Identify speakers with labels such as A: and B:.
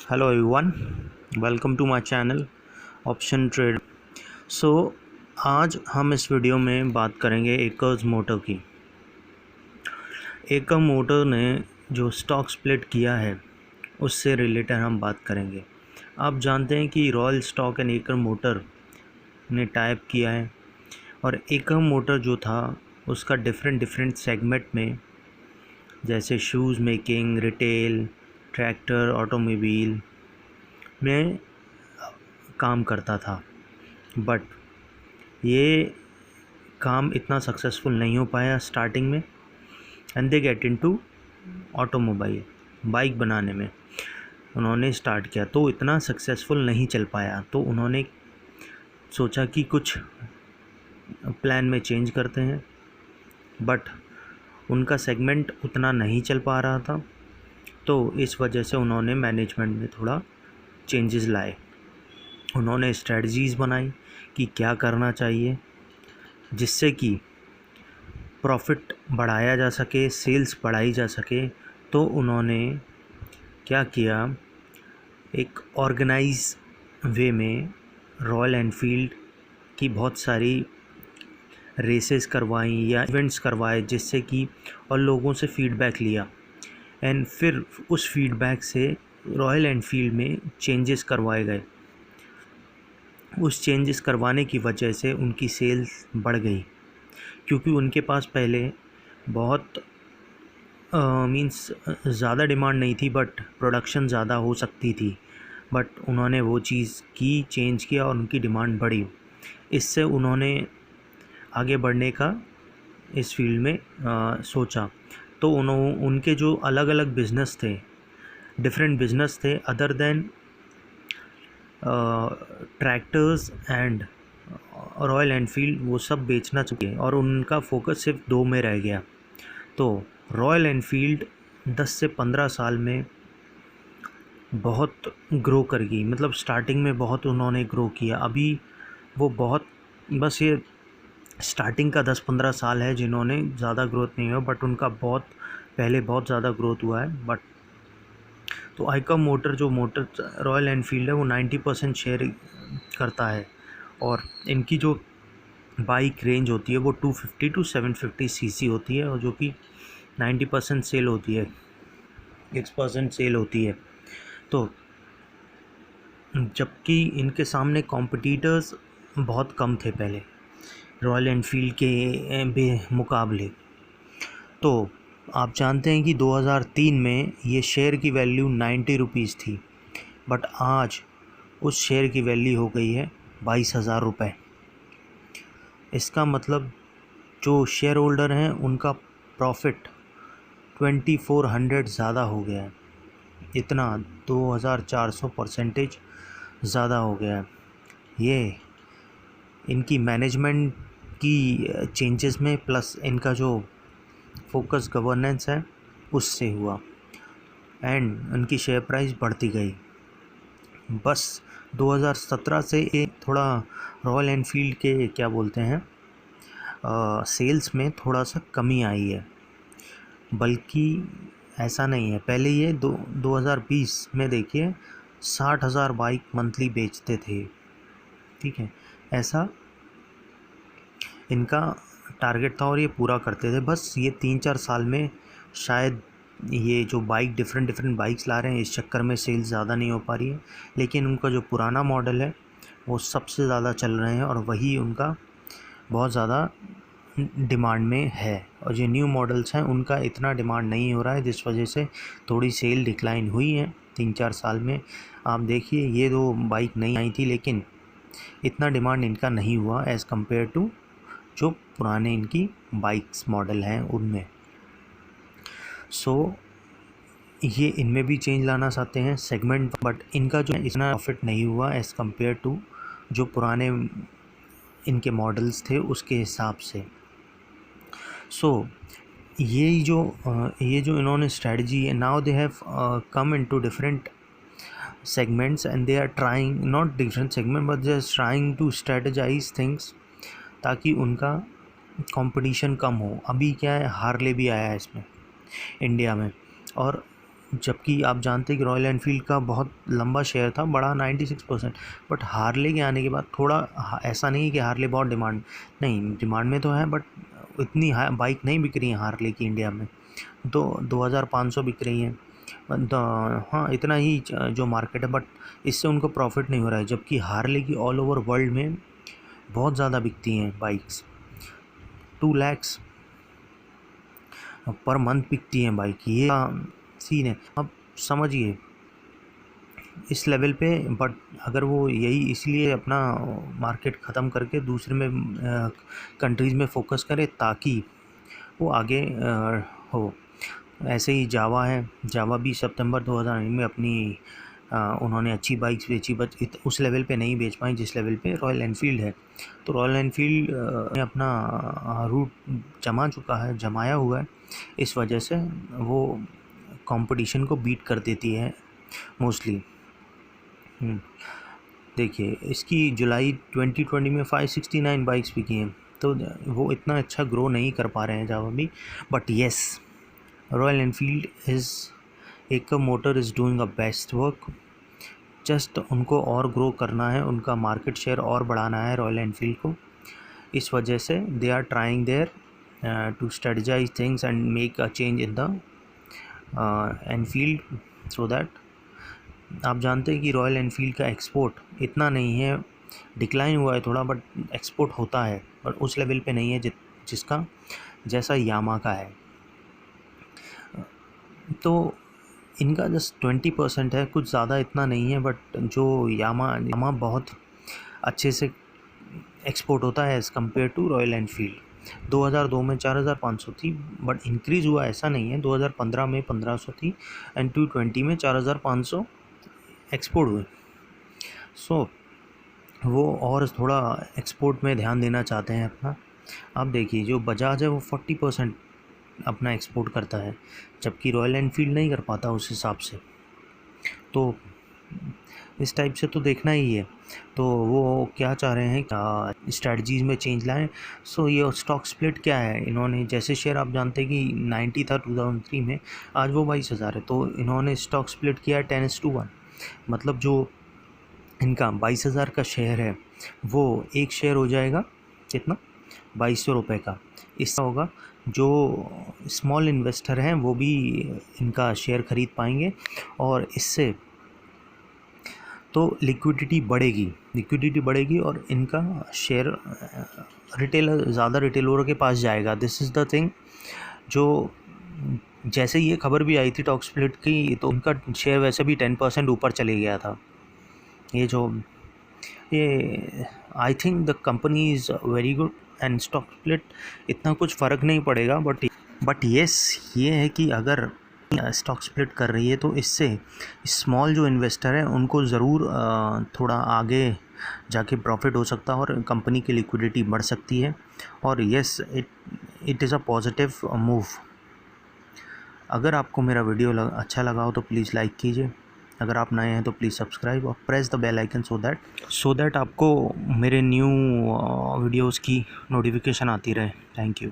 A: Hello everyone, welcome to my channel option trade. आज हम इस वीडियो में बात करेंगे एकर्स मोटर की। एकर मोटर ने जो स्टॉक स्प्लिट किया है उससे रिलेटेड हम बात करेंगे। आप जानते हैं कि royal stock and acre motor ने टाइप किया है और एकर मोटर जो था उसका डिफरेंट सेगमेंट में, जैसे shoes making, retail, tractor, automobile में काम करता था। बट ये काम इतना सक्सेसफुल नहीं हो पाया स्टार्टिंग में and they get into automobile, bike बनाने में उन्होंने स्टार्ट किया तो इतना सक्सेसफुल नहीं चल पाया। तो उन्होंने सोचा कि कुछ प्लान में चेंज करते हैं, बट उनका सेगमेंट उतना नहीं चल पा रहा था। तो इस वजह से उन्होंने मैनेजमेंट में थोड़ा चेंजेस लाए। उन्होंने स्ट्रेटजीज़ बनाई कि क्या करना चाहिए जिससे कि प्रॉफिट बढ़ाया जा सके, सेल्स बढ़ाई जा सके। तो उन्होंने क्या किया, एक ऑर्गेनाइज वे में रॉयल एनफील्ड की बहुत सारी रेसेस करवाई या इवेंट्स करवाए, जिससे कि और लोगों से फीडबैक लिया एंड फिर उस फीडबैक से रॉयल एनफील्ड में चेंजेस करवाए गए। उस चेंजेस करवाने की वजह से उनकी सेल्स बढ़ गई, क्योंकि उनके पास पहले बहुत मींस ज़्यादा डिमांड नहीं थी बट प्रोडक्शन ज़्यादा हो सकती थी। बट उन्होंने वो चीज़ की, चेंज किया और उनकी डिमांड बढ़ी। इससे उन्होंने आगे बढ़ने का इस फील्ड में सोचा। तो उनके जो अलग अलग बिज़नेस थे, डिफरेंट बिज़नेस थे other than tractors and royal Enfield, वो सब बेचना चाहिए और उनका फोकस सिर्फ दो में रह गया। तो रॉयल एनफील्ड 10 से 15 साल में बहुत ग्रो कर गई। मतलब स्टार्टिंग में बहुत उन्होंने ग्रो किया। अभी वो बहुत, बस ये स्टार्टिंग का 10-15 साल है जिन्होंने ज़्यादा ग्रोथ नहीं हुआ, बट उनका बहुत पहले बहुत ज़्यादा ग्रोथ हुआ है। बट तो आइकर मोटर, जो मोटर रॉयल एनफील्ड है, वो 90% शेयर करता है और इनकी जो बाइक रेंज होती है वो 250 to 750 सीसी होती है और जो कि 90% सेल होती है, 6% सेल होती है। तो जबकि इनके सामने कॉम्पिटिटर्स बहुत कम थे पहले रॉयल एनफील्ड के मुकाबले। तो आप जानते हैं कि 2003 में ये शेयर की वैल्यू 90 रुपीज़ थी, बट आज उस शेयर की वैल्यू हो गई है 22,000 रुपये। इसका मतलब जो शेयर होल्डर हैं उनका प्रॉफिट 2400 ज़्यादा हो गया है। इतना 2400% ज़्यादा हो गया है। ये इनकी मैनेजमेंट की चेंजेस में प्लस इनका जो फोकस गवर्नेंस है उससे हुआ एंड उनकी शेयर प्राइस बढ़ती गई। बस 2017 से एक थोड़ा रॉयल एनफील्ड के क्या बोलते हैं सेल्स में थोड़ा सा कमी आई है, बल्कि ऐसा नहीं है। पहले ये 2020 में देखिए 60,000 बाइक मंथली बेचते थे, ठीक है। ऐसा इनका टारगेट था और ये पूरा करते थे। बस ये 3-4 साल में शायद ये जो बाइक डिफरेंट बाइक्स ला रहे हैं इस चक्कर में सेल्स ज़्यादा नहीं हो पा रही है, लेकिन उनका जो पुराना मॉडल है वो सबसे ज़्यादा चल रहे हैं और वही उनका बहुत ज़्यादा डिमांड में है। और जो न्यू मॉडल्स हैं उनका इतना डिमांड नहीं हो रहा है, जिस वजह से थोड़ी सेल डिक्लाइन हुई है 3-4 साल में। आप देखिए ये दो बाइक नहीं आई थी, लेकिन इतना डिमांड इनका नहीं हुआ एज़ कम्पेयर टू जो पुराने इनकी बाइक्स मॉडल हैं उनमें। सो ये इनमें भी चेंज लाना चाहते हैं सेगमेंट, बट इनका जो इतना प्रॉफिट नहीं हुआ एज़ कम्पेयर टू जो पुराने इनके मॉडल्स थे उसके हिसाब से। सो ये जो इन्होंने स्ट्रेटजी है, now they have come into different segments and they are trying, not different segment but they are trying to strategize things ताकि उनका कंपटीशन कम हो। अभी क्या है, हार्ले भी आया है इसमें इंडिया में और जबकि आप जानते हैं कि रॉयल एनफील्ड का बहुत लंबा शेयर था, बड़ा 96%। बट हार्ले के आने के बाद थोड़ा ऐसा नहीं कि हार्ले बहुत डिमांड में तो है, बट इतनी बाइक नहीं बिक रही है हार्ले की इंडिया में, तो 2500 बिक रही हैं। हाँ, इतना ही जो मार्केट है, बट इससे उनको प्रॉफिट नहीं हो रहा है। जबकि हार्ले की ऑल ओवर वर्ल्ड में बहुत ज़्यादा बिकती हैं बाइक्स, 2 लाख पर मंथ बिकती हैं बाइक, ये सीन है। अब समझिए इस लेवल पे, बट अगर वो यही इसलिए अपना मार्केट ख़त्म करके दूसरे में कंट्रीज़ में फोकस करे ताकि वो आगे हो। ऐसे ही जावा है, जावा भी सितंबर 2009 में अपनी उन्होंने अच्छी बाइक्स बेची, बट उस लेवल पे नहीं बेच पाई जिस लेवल पे रॉयल एनफील्ड है। तो रॉयल एनफील्ड ने अपना रूट जमाया हुआ है, इस वजह से वो कंपटीशन को बीट कर देती है मोस्टली। देखिए इसकी जुलाई 2020 में 569 बाइक्स बिकी हैं, तो वो इतना अच्छा ग्रो नहीं कर पा रहे हैं जावा भी। बट येस, रॉयल एनफील्ड एक motor is doing a best work. Just उनको और ग्रो करना है, उनका मार्केट शेयर और बढ़ाना है रॉयल एनफील्ड को। इस वजह से they are trying their to strategize things and make a change in the Enfield, so that आप जानते हैं कि रॉयल एनफील्ड का एक्सपोर्ट इतना नहीं है, डिक्लाइन हुआ है थोड़ा, बट एक्सपोर्ट होता है, पर उस लेवल पे नहीं है जिसका जैसा यामा का है। तो इनका जस्ट 20% है, कुछ ज़्यादा इतना नहीं है, बट जो यामा बहुत अच्छे से एक्सपोर्ट होता है as compare to Royal Enfield. 2002 में 4500 थी, बट इंक्रीज़ हुआ ऐसा नहीं है। 2015 में 1500 थी एंड 2020 में 4500 एक्सपोर्ट हुए। सो वो और थोड़ा एक्सपोर्ट में ध्यान देना चाहते हैं अपना। आप देखिए जो बजाज है वो 40% अपना एक्सपोर्ट करता है, जबकि रॉयल एनफील्ड नहीं कर पाता उस हिसाब से। तो इस टाइप से तो देखना ही है। तो वो क्या चाह रहे हैं, स्ट्रैटजीज़ में चेंज लाएं। सो ये स्टॉक स्प्लिट क्या है, इन्होंने जैसे शेयर आप जानते हैं कि 90 था 2003 में, आज वो 22,000 है, तो इन्होंने स्टॉक स्प्लिट किया है 10:1। मतलब जो इनका 22,000 का शेयर है वो एक शेयर हो जाएगा कितना, 2200 रुपये का। इससे होगा जो स्मॉल इन्वेस्टर हैं वो भी इनका शेयर ख़रीद पाएंगे, और इससे तो लिक्विडिटी बढ़ेगी और इनका शेयर ज़्यादा रिटेलरों के पास जाएगा। This is the thing. जो जैसे ये खबर भी आई थी स्टॉक स्प्लिट की, तो उनका शेयर वैसे भी 10% ऊपर चले गया था। ये I think the company is very good and stock split इतना कुछ फ़र्क नहीं पड़ेगा। बट येस, ये है कि अगर स्टॉक स्प्लिट कर रही है तो इससे स्मॉल जो इन्वेस्टर हैं उनको ज़रूर थोड़ा आगे जाके प्रॉफिट हो सकता है और कंपनी की लिक्विडिटी बढ़ सकती है। और yes, it is a positive move. अगर आपको मेरा वीडियो अच्छा लगा हो तो प्लीज़ लाइक कीजिए, अगर आप नए हैं तो प्लीज़ सब्सक्राइब और press the bell icon so that आपको मेरे न्यू वीडियोज़ की नोटिफिकेशन आती रहे। Thank you.